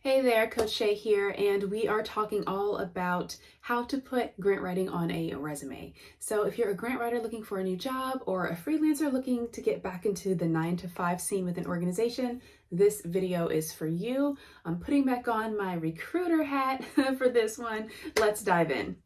Hey there, Coach Shay here, and we are talking all about how to put grant writing on a resume. So if you're a grant writer looking for a new job or a freelancer looking to get back into the 9 to 5 scene with an organization, this video is for you. I'm putting back on my recruiter hat for this one. Let's dive in.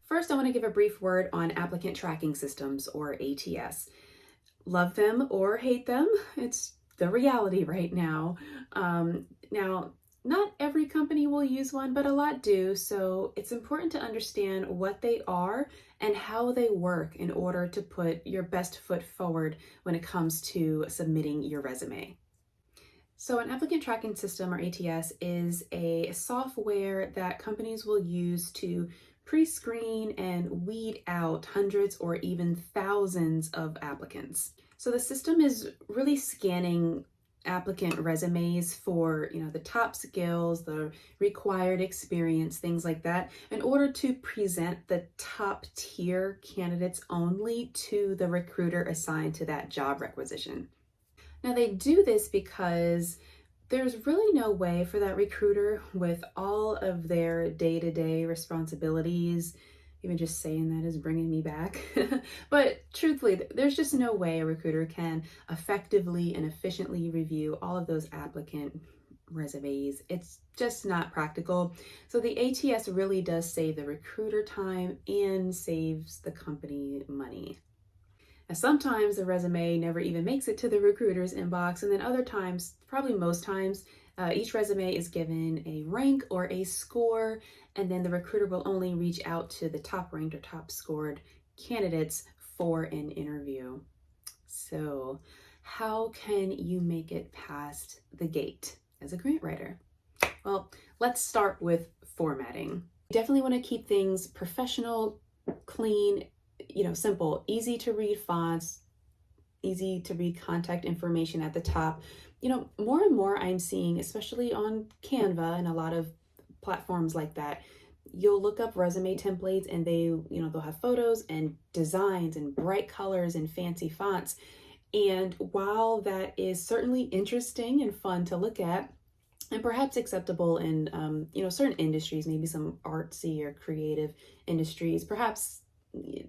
First, I want to give a brief word on Applicant Tracking Systems, or ATS. Love them or hate them, it's the reality right now. Now, not every company will use one, but a lot do, so it's important to understand what they are and how they work in order to put your best foot forward when it comes to submitting your resume. So an applicant tracking system, or ATS, is a software that companies will use to pre-screen and weed out hundreds or even thousands of applicants. So the system is really scanning applicant resumes for, the top skills, the required experience, things like that, in order to present the top tier candidates only to the recruiter assigned to that job requisition. Now they do this because there's really no way for that recruiter, with all of their day-to-day responsibilities, even just saying that is bringing me back, but truthfully, there's just no way a recruiter can effectively and efficiently review all of those applicant resumes. It's just not practical. So the ATS really does save the recruiter time and saves the company money. Now, sometimes the resume never even makes it to the recruiter's inbox, and then other times, probably most times, each resume is given a rank or a score, and then the recruiter will only reach out to the top ranked or top scored candidates for an interview. So how can you make it past the gate as a grant writer? Well, let's start with formatting. You definitely want to keep things professional, clean, simple, easy to read fonts, easy to read contact information at the top. More and more I'm seeing, especially on Canva and a lot of platforms like that, you'll look up resume templates and they'll have photos and designs and bright colors and fancy fonts. And while that is certainly interesting and fun to look at, and perhaps acceptable in certain industries, maybe some artsy or creative industries, perhaps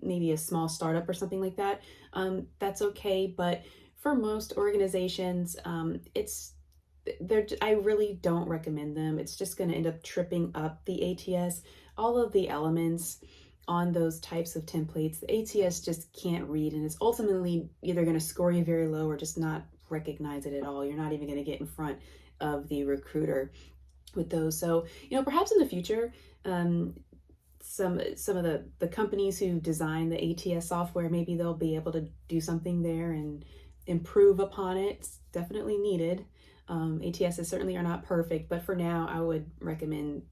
maybe a small startup or something like that, that's okay. But for most organizations, I really don't recommend them. It's just going to end up tripping up the ATS. All of the elements on those types of templates, the ATS just can't read, and it's ultimately either going to score you very low or just not recognize it at all. You're not even going to get in front of the recruiter with those. So, perhaps in the future, some of the companies who design the ATS software, maybe they'll be able to do something there and improve upon it. It's definitely needed. ATSs certainly are not perfect, but for now, I would recommend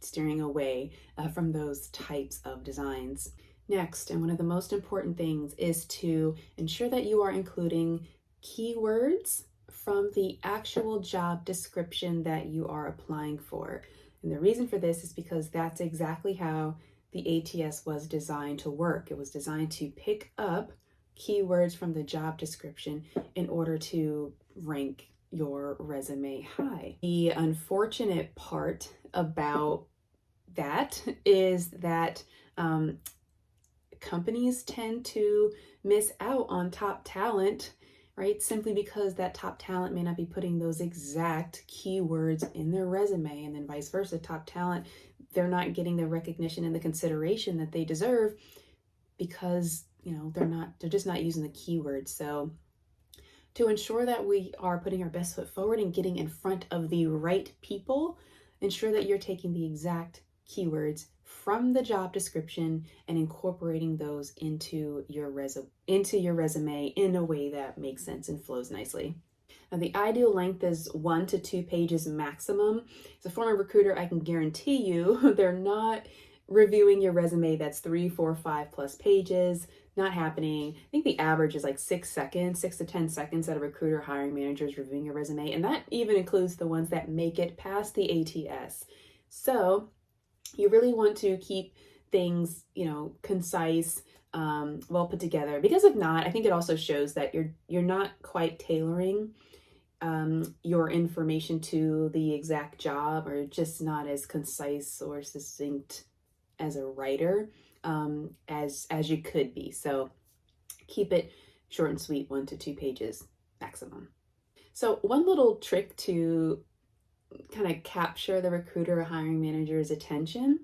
steering away from those types of designs. Next, and one of the most important things, is to ensure that you are including keywords from the actual job description that you are applying for. And the reason for this is because that's exactly how the ATS was designed to work. It was designed to pick up keywords from the job description in order to rank your resume high. The unfortunate part about that is that companies tend to miss out on top talent, right? Simply because that top talent may not be putting those exact keywords in their resume, and then vice versa. Top talent, they're not getting the recognition and the consideration that they deserve because, they're just not using the keywords. So to ensure that we are putting our best foot forward and getting in front of the right people, ensure that you're taking the exact keywords from the job description and incorporating those into your resume in a way that makes sense and flows nicely. Now, the ideal length is 1 to 2 pages maximum. As a former recruiter, I can guarantee you they're not reviewing your resume that's 3, 4, 5 plus pages. Not happening. I think the average is like 6 to 10 seconds that a recruiter hiring manager is reviewing your resume. And that even includes the ones that make it past the ATS. So you really want to keep things, concise, well put together, because if not, I think it also shows that you're not quite tailoring your information to the exact job, or just not as concise or succinct as a writer as you could be. So keep it short and sweet, 1 to 2 pages maximum. So one little trick to kind of capture the recruiter or hiring manager's attention,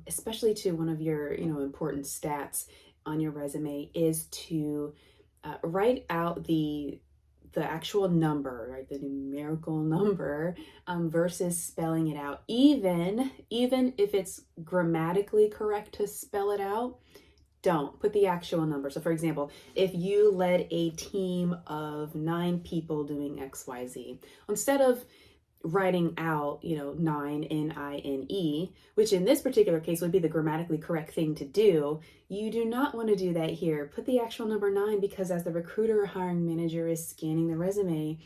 especially to one of your important stats on your resume, is to write out the actual number, right, the numerical number, versus spelling it out. Even if it's grammatically correct to spell it out, don't put the actual number. So for example, if you led a team of 9 people doing XYZ, instead of writing out, 9, N-I-N-E, which in this particular case would be the grammatically correct thing to do, you do not want to do that here. Put the actual number 9, because as the recruiter or hiring manager is scanning the resume,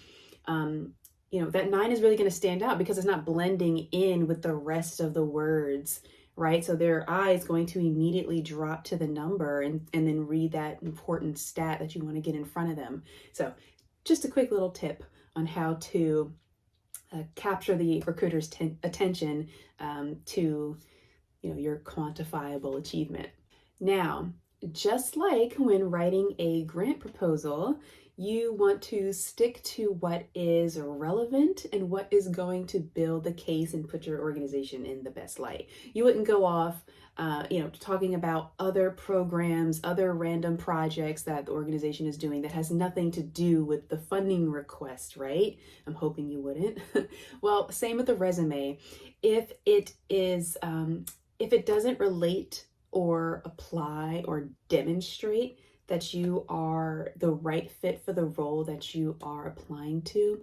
that 9 is really going to stand out because it's not blending in with the rest of the words, right? So their eye is going to immediately drop to the number and then read that important stat that you want to get in front of them. So just a quick little tip on how to capture the recruiter's attention to your quantifiable achievement. Now, just like when writing a grant proposal, you want to stick to what is relevant and what is going to build the case and put your organization in the best light. You wouldn't go off talking about other programs, other random projects that the organization is doing that has nothing to do with the funding request, right? I'm hoping you wouldn't. Well, same with the resume. If it doesn't relate or apply or demonstrate that you are the right fit for the role that you are applying to,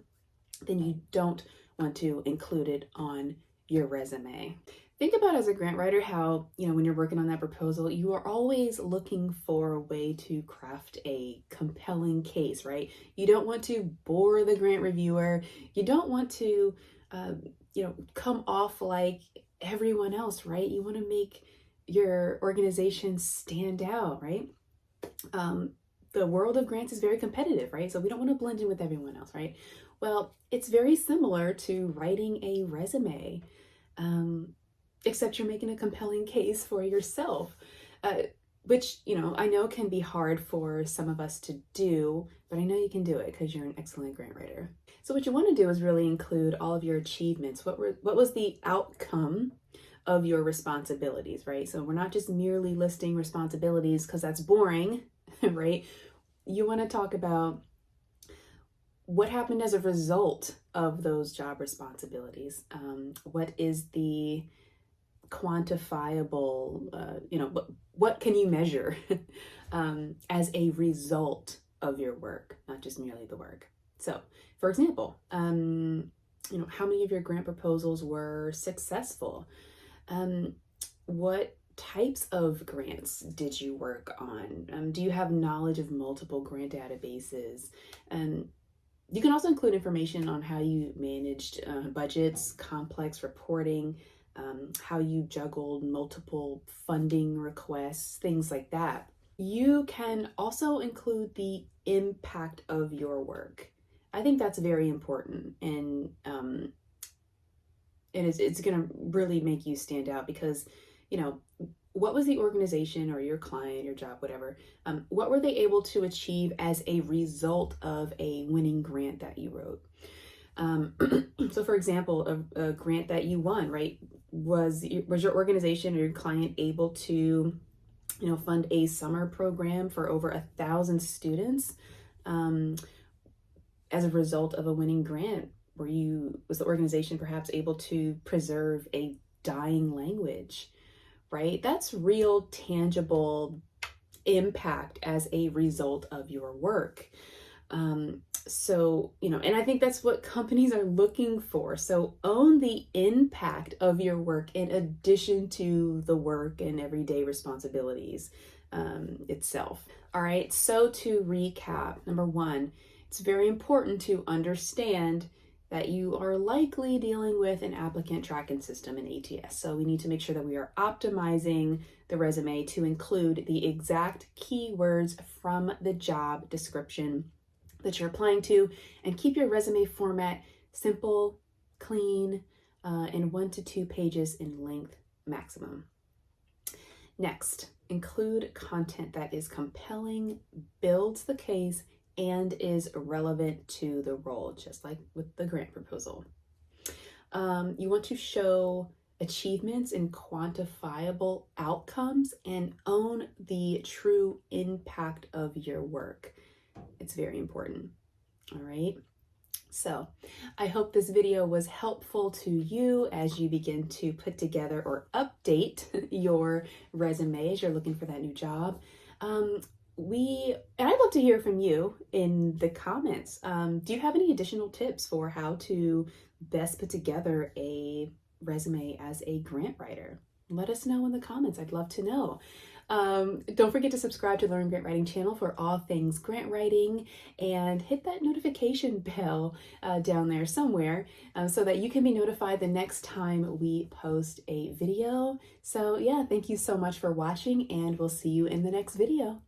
then you don't want to include it on your resume. Think about, as a grant writer, how, when you're working on that proposal, you are always looking for a way to craft a compelling case, right? You don't want to bore the grant reviewer. You don't want to, come off like everyone else, right? You want to make your organization stand out, right? The world of grants is very competitive, right? So we don't want to blend in with everyone else, right? Well, it's very similar to writing a resume, except you're making a compelling case for yourself, which, I know can be hard for some of us to do, but I know you can do it because you're an excellent grant writer. So what you want to do is really include all of your achievements. What was the outcome of your responsibilities, right? So we're not just merely listing responsibilities because that's boring, right? You want to talk about what happened as a result of those job responsibilities. What is the quantifiable, what can you measure as a result of your work, not just merely the work. So, for example, how many of your grant proposals were successful? What types of grants did you work on? Do you have knowledge of multiple grant databases? You can also include information on how you managed budgets, complex reporting, how you juggled multiple funding requests, things like that. You can also include the impact of your work. I think that's very important, and it's going to really make you stand out because, what was the organization or your client, your job, whatever, what were they able to achieve as a result of a winning grant that you wrote? So for example, a grant that you won, right? Was your organization or your client able to, fund a summer program for over 1,000 students as a result of a winning grant? Was the organization perhaps able to preserve a dying language, right? That's real, tangible impact as a result of your work. So, and I think that's what companies are looking for. So own the impact of your work in addition to the work and everyday responsibilities itself. All right. So to recap, number one, it's very important to understand that you are likely dealing with an applicant tracking system in ATS. So we need to make sure that we are optimizing the resume to include the exact keywords from the job description that you're applying to, and keep your resume format simple, clean, and 1 to 2 pages in length maximum. Next, include content that is compelling, builds the case, and is relevant to the role, just like with the grant proposal. You want to show achievements and quantifiable outcomes and own the true impact of your work. It's very important. All right. So I hope this video was helpful to you as you begin to put together or update your resume as you're looking for that new job. And I'd love to hear from you in the comments. Do you have any additional tips for how to best put together a resume as a grant writer? Let us know in the comments. I'd love to know. Don't forget to subscribe to the Learn Grant Writing channel for all things grant writing, and hit that notification bell down there somewhere so that you can be notified the next time we post a video. So yeah, thank you so much for watching, and we'll see you in the next video.